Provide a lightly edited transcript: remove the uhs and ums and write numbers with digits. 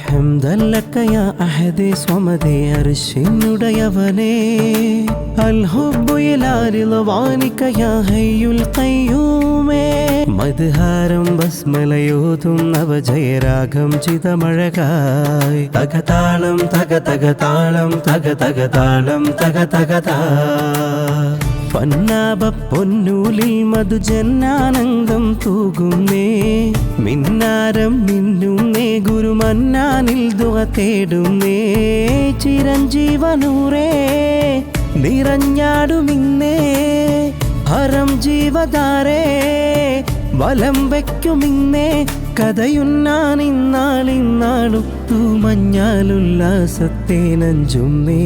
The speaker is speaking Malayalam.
ഹംദല്ലക യാ അഹദി സ്വമദി അർശിനുടയവനേ അൽഹുബ്ബു ഇലാ റിളവാനിക യാ ഹയ്യുൽ ഖയ്യൂമേ മദ്ഹാരം ബസ്മലയോതും നവജയരാഗം ചിതമഴകായി തകതാളം തകതകതാളം തകതകതാളം തകതകതാ പൊന്നാപ പൊന്നൂലിൽ മധുജന്നാനന്ദം തൂകുന്നേ മിന്നാരം മിന്നുന്നേ ഗുരുമന്നാനിൽ ദുആ തേടുന്നേ ചിരഞ്ജീവനൂരേ നിറഞ്ഞാടുമിന്നേ ഹരം ജീവധാരേ വലം വയ്ക്കുമിന്നേ കഥയുന്നാനിന്നാളിന്നാളും തൂമഞ്ഞാലുല്ലാസത്തെ നഞ്ചുന്നേ